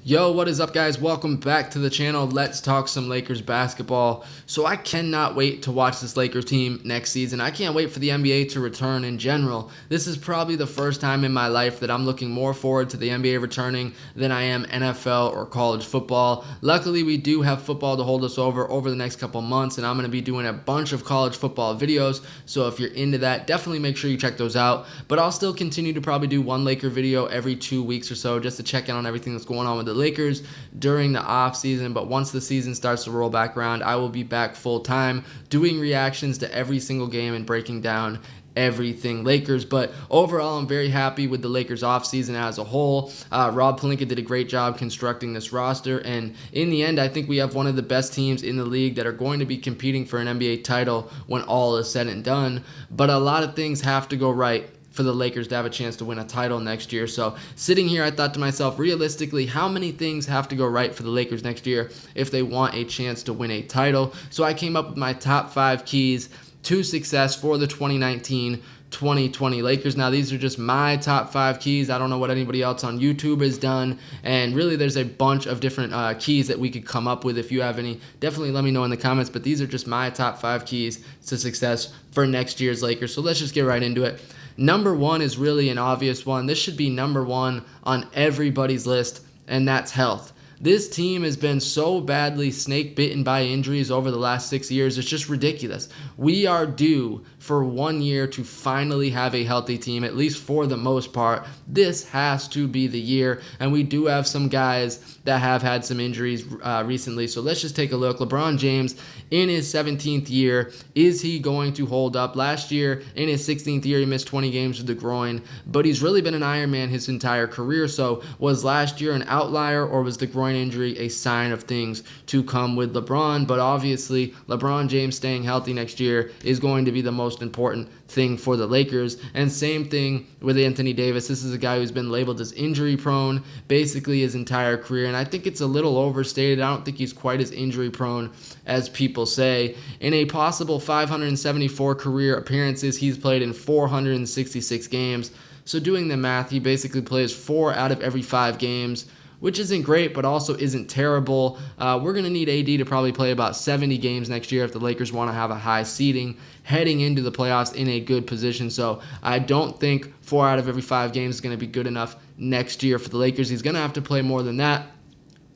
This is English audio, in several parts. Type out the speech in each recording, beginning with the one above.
Yo, what is up, guys? Welcome back to the channel. Let's talk some Lakers basketball. So I cannot wait to watch this Lakers team next season. I can't wait for the NBA to return in general. This is probably the first time in my life that I'm looking more forward to the NBA returning than I am NFL or college football. Luckily, we do have football to hold us over the next couple months, and I'm going to be doing a bunch of college football videos. So if you're into that, definitely make sure you check those out. But I'll still continue to probably do one Laker video every 2 weeks or so just to check in on everything that's going on with the Lakers during the off season. But once the season starts to roll back around, I will be back full time doing reactions to every single game and breaking down everything Lakers. But overall, I'm very happy with the Lakers offseason as a whole. Rob Pelinka did a great job constructing this roster, and in the end, I think we have one of the best teams in the league that are going to be competing for an NBA title when all is said and done. But a lot of things have to go right for the Lakers to have a chance to win a title next year. So sitting here, I thought to myself, realistically, how many things have to go right for the Lakers next year if they want a chance to win a title? So I came up with my top 5 keys to success for the 2019-2020 Lakers. Now, these are just my top 5 keys. I don't know what anybody else on YouTube has done, and really there's a bunch of different keys that we could come up with. If you have any, definitely let me know in the comments, but these are just my top 5 keys to success for next year's Lakers. So let's just get right into it. Number 1 is really an obvious one. This should be number 1 on everybody's list, and that's health. This team has been so badly snake bitten by injuries over the last 6 years. It's just ridiculous. We are due for 1 year to finally have a healthy team, at least for the most part. This has to be the year, and we do have some guys that have had some injuries recently. So let's just take a look. LeBron James in his 17th year, is he going to hold up? Last year, in his 16th year, he missed 20 games with the groin, but he's really been an Iron Man his entire career. So was last year an outlier, or was the groin injury a sign of things to come with LeBron? But obviously, LeBron James staying healthy next year is going to be the most important thing for the Lakers. And same thing with Anthony Davis. This is a guy who's been labeled as injury prone basically his entire career, and I think it's a little overstated. I don't think he's quite as injury prone as people say. In a possible 574 career appearances, he's played in 466 games. So doing the math, he basically plays 4 out of every 5 games, which isn't great, but also isn't terrible. We're going to need AD to probably play about 70 games next year if the Lakers want to have a high seeding heading into the playoffs in a good position. So I don't think 4 out of every 5 games is going to be good enough next year for the Lakers. He's going to have to play more than that.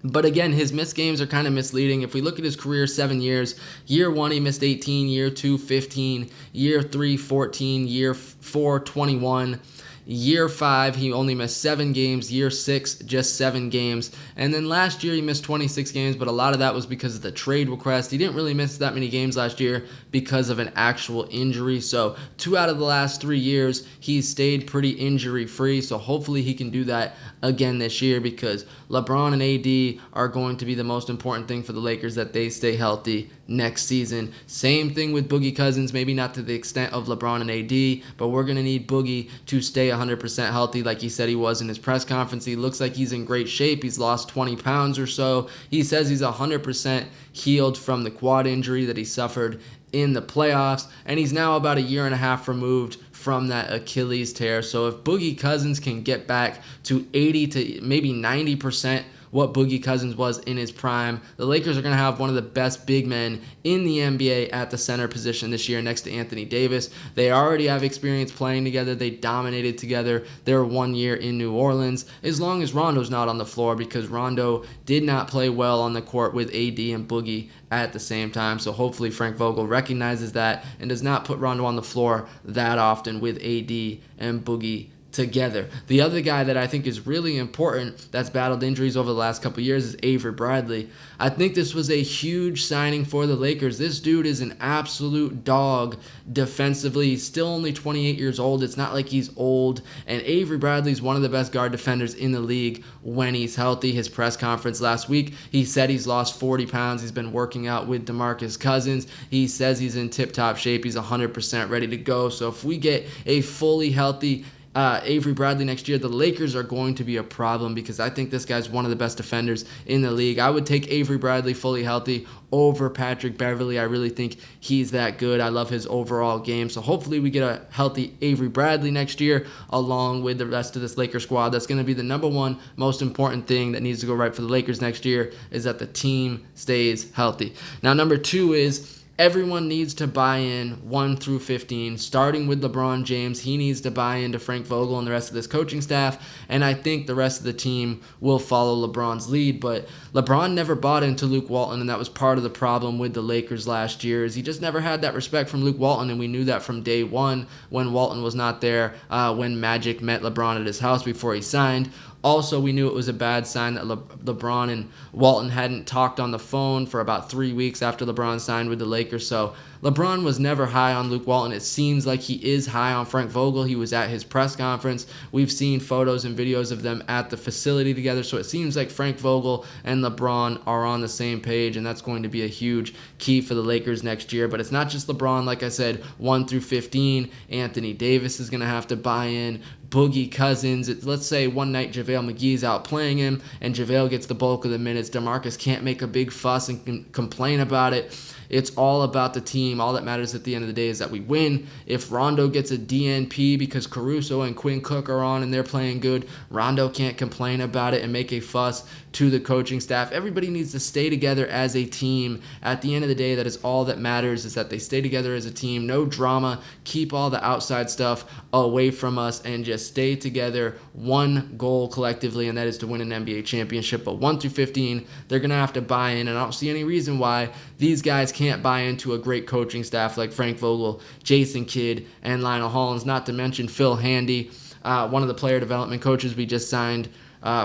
But again, his missed games are kind of misleading. If we look at his career, 7 years, year 1, he missed 18, year 2, 15, year 3, 14, year 4, 21. Year 5, he only missed 7 games. Year 6, just 7 games. And then last year, he missed 26 games, but a lot of that was because of the trade request. He didn't really miss that many games last year because of an actual injury. So 2 out of the last 3 years, he's stayed pretty injury-free. So hopefully he can do that again this year, because LeBron and AD are going to be the most important thing for the Lakers, that they stay healthy next season. Same thing with Boogie Cousins, maybe not to the extent of LeBron and AD, but we're going to need Boogie to stay 100% healthy like he said he was in his press conference. He looks like he's in great shape. He's lost 20 pounds or so. He says he's 100% healed from the quad injury that he suffered in the playoffs, and he's now about a year and a half removed from that Achilles tear. So if Boogie Cousins can get back to 80 to maybe 90% what Boogie Cousins was in his prime, the Lakers are going to have one of the best big men in the NBA at the center position this year next to Anthony Davis. They already have experience playing together. They dominated together their 1 year in New Orleans, as long as Rondo's not on the floor, because Rondo did not play well on the court with AD and Boogie at the same time. So hopefully Frank Vogel recognizes that and does not put Rondo on the floor that often with AD and Boogie together. The other guy that I think is really important that's battled injuries over the last couple years is Avery Bradley. I think this was a huge signing for the Lakers. This dude is an absolute dog defensively. He's still only 28 years old. It's not like he's old. And Avery Bradley is one of the best guard defenders in the league when he's healthy. His press conference last week, he said he's lost 40 pounds. He's been working out with DeMarcus Cousins. He says he's in tip-top shape. He's 100% ready to go. So if we get a fully healthy Avery Bradley next year, the Lakers are going to be a problem because I think this guy's one of the best defenders in the league. I would take Avery Bradley fully healthy over Patrick Beverley. I really think he's that good. I love his overall game. So hopefully we get a healthy Avery Bradley next year along with the rest of this Lakers squad. That's going to be the number one most important thing that needs to go right for the Lakers next year, is that the team stays healthy. Now, number two is everyone needs to buy in 1 through 15, starting with LeBron James. He needs to buy into Frank Vogel and the rest of this coaching staff, and I think the rest of the team will follow LeBron's lead. But LeBron never bought into Luke Walton, and that was part of the problem with the Lakers last year, is he just never had that respect from Luke Walton, and we knew that from day one when Walton was not there, when Magic met LeBron at his house before he signed. Also, we knew it was a bad sign that LeBron and Walton hadn't talked on the phone for about 3 weeks after LeBron signed with the Lakers. So LeBron was never high on Luke Walton. It seems like he is high on Frank Vogel. He was at his press conference. We've seen photos and videos of them at the facility together. So it seems like Frank Vogel and LeBron are on the same page, and that's going to be a huge key for the Lakers next year. But it's not just LeBron. Like I said, 1 through 15, Anthony Davis is going to have to buy in. Boogie Cousins. Let's say one night JaVale McGee's out playing him and JaVale gets the bulk of the minutes. DeMarcus can't make a big fuss and complain about it. It's all about the team. All that matters at the end of the day is that we win. If Rondo gets a DNP because Caruso and Quinn Cook are on and they're playing good, Rondo can't complain about it and make a fuss to the coaching staff. Everybody needs to stay together as a team. At the end of the day, that is all that matters, is that they stay together as a team. No drama. Keep all the outside stuff away from us and just stay together. One goal collectively, and that is to win an NBA championship. But 1 through 15, they're going to have to buy in, and I don't see any reason why these guys can't buy into a great coaching staff like Frank Vogel, Jason Kidd, and Lionel Hollins, not to mention Phil Handy, one of the player development coaches we just signed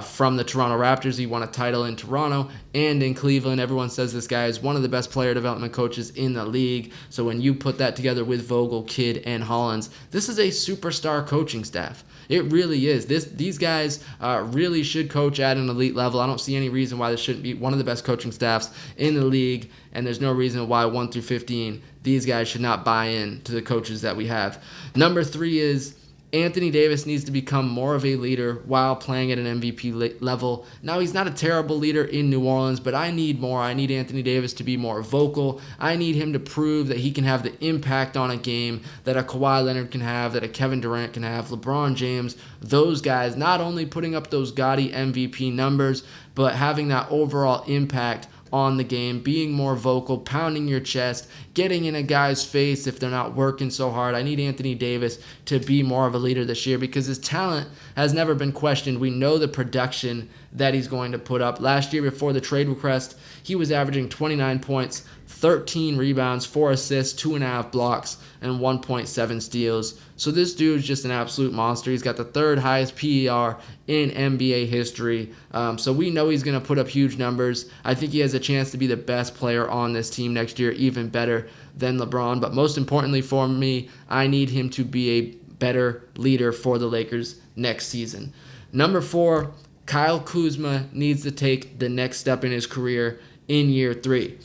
from the Toronto Raptors. He won a title in Toronto and in Cleveland. Everyone says this guy is one of the best player development coaches in the league. So when you put that together with Vogel, Kidd, and Hollins, this is a superstar coaching staff. It really is. These guys really should coach at an elite level. I don't see any reason why this shouldn't be one of the best coaching staffs in the league, and there's no reason why 1 through 15, these guys should not buy in to the coaches that we have. Number 3 is Anthony Davis needs to become more of a leader while playing at an MVP level. Now, he's not a terrible leader in New Orleans, but I need more. I need Anthony Davis to be more vocal. I need him to prove that he can have the impact on a game that a Kawhi Leonard can have, that a Kevin Durant can have, LeBron James, those guys, not only putting up those gaudy MVP numbers, but having that overall impact on the game, being more vocal, pounding your chest, getting in a guy's face if they're not working so hard. I need Anthony Davis to be more of a leader this year because his talent has never been questioned. We know the production that he's going to put up. Last year, before the trade request, he was averaging 29 points, 13 rebounds, 4 assists, 2.5 blocks, and 1.7 steals. So this dude's just an absolute monster. He's got the 3rd highest PER in NBA history. So we know he's going to put up huge numbers. I think he has a chance to be the best player on this team next year, even better than LeBron. But most importantly for me, I need him to be a better leader for the Lakers next season. Number 4, Kyle Kuzma needs to take the next step in his career in year 3.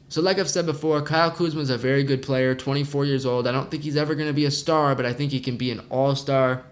So like I've said before, Kyle Kuzma is a very good player, 24 years old. I don't think he's ever going to be a star, but I think he can be an all-star.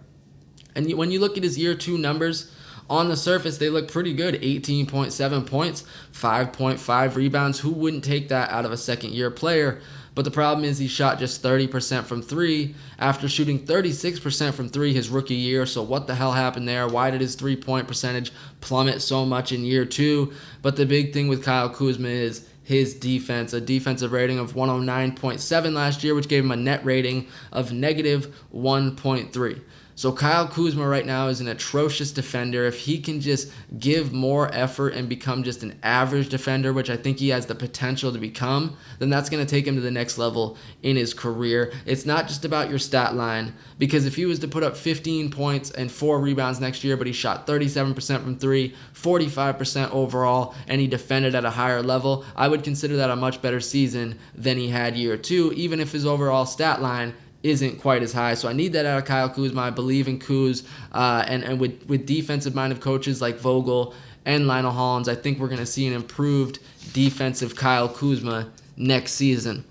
And when you look at his year 2 numbers, on the surface, they look pretty good. 18.7 points, 5.5 rebounds. Who wouldn't take that out of a second-year player? But the problem is he shot just 30% from 3 after shooting 36% from 3 his rookie year. So what the hell happened there? Why did his 3-point percentage plummet so much in year 2? But the big thing with Kyle Kuzma is his defense, a defensive rating of 109.7 last year, which gave him a net rating of negative 1.3. So Kyle Kuzma right now is an atrocious defender. If he can just give more effort and become just an average defender, which I think he has the potential to become, then that's going to take him to the next level in his career. It's not just about your stat line, because if he was to put up 15 points and 4 rebounds next year, but he shot 37% from 3, 45% overall, and he defended at a higher level, I would consider that a much better season than he had year 2, even if his overall stat line isn't quite as high. So I need that out of Kyle Kuzma. I believe in Kuz, and with defensive-minded coaches like Vogel and Lionel Hollins, I think we're going to see an improved defensive Kyle Kuzma next season.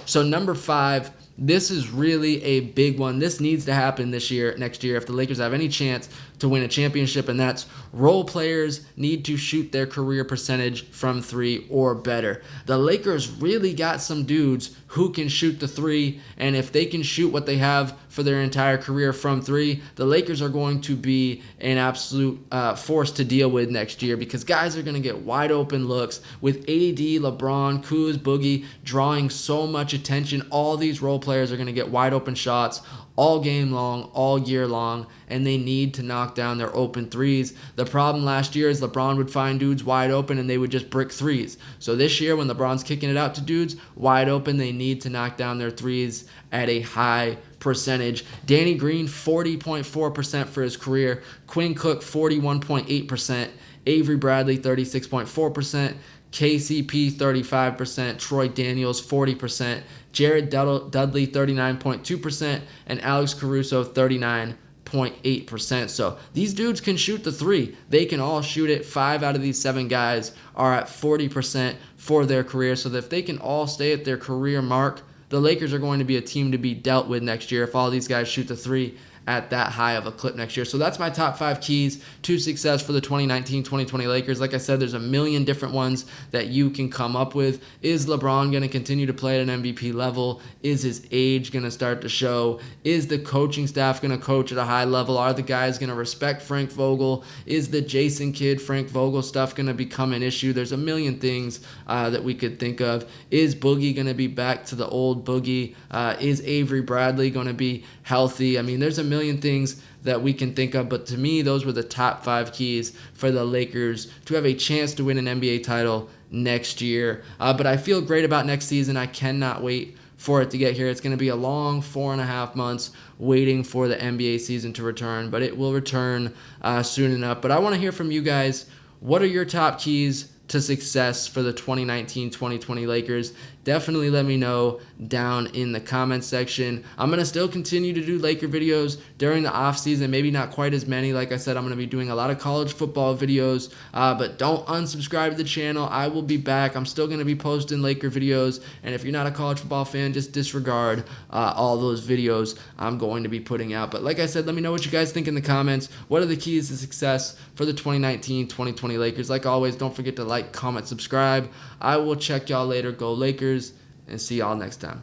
So number 5, This is really a big one. This needs to happen next year if the Lakers have any chance to win a championship, and that's role players need to shoot their career percentage from three or better. The Lakers really got some dudes who can shoot the three, and if they can shoot what they have for their entire career from three, the Lakers are going to be an absolute force to deal with next year, because guys are going to get wide open looks with AD, LeBron, Kuz, Boogie drawing so much attention. All these role players are going to get wide open shots all game long, all year long, and they need to knock down their open threes. The problem last year is LeBron would find dudes wide open and they would just brick threes. So this year, when LeBron's kicking it out to dudes wide open, they need to knock down their threes at a high percentage. Danny Green, 40.4% for his career. Quinn Cook, 41.8%. Avery Bradley, 36.4%. KCP, 35%. Troy Daniels, 40%. Jared Dudley, 39.2%. And Alex Caruso, 39.8%. So these dudes can shoot the three. They can all shoot it. 5 out of these 7 guys are at 40% for their career. So that if they can all stay at their career mark, the Lakers are going to be a team to be dealt with next year if all these guys shoot the three at that high of a clip next year. So that's my top 5 keys to success for the 2019-2020 Lakers. Like I said, there's a million different ones that you can come up with. Is LeBron going to continue to play at an MVP level? Is his age going to start to show? Is the coaching staff going to coach at a high level? Are the guys going to respect Frank Vogel? Is the Jason Kidd, Frank Vogel stuff going to become an issue? There's a million things that we could think of. Is Boogie going to be back to the old Boogie? Is Avery Bradley going to be healthy? I mean, there's a million things that we can think of, but to me, those were the top 5 keys for the Lakers to have a chance to win an NBA title next year. But I feel great about next season. I cannot wait for it to get here. It's going to be a long 4.5 months waiting for the NBA season to return, but it will return soon enough. But I want to hear from you guys. What are your top keys to success for the 2019-2020 Lakers? Definitely let me know down in the comments section. I'm going to still continue to do Laker videos during the offseason, maybe not quite as many. Like I said, I'm going to be doing a lot of college football videos, but don't unsubscribe to the channel. I will be back. I'm still going to be posting Laker videos, and if you're not a college football fan, just disregard all those videos I'm going to be putting out. But like I said, let me know what you guys think in the comments. What are the keys to success for the 2019-2020 Lakers? Like always, don't forget to like, comment, subscribe. I will check y'all later. Go Lakers, and see y'all next time.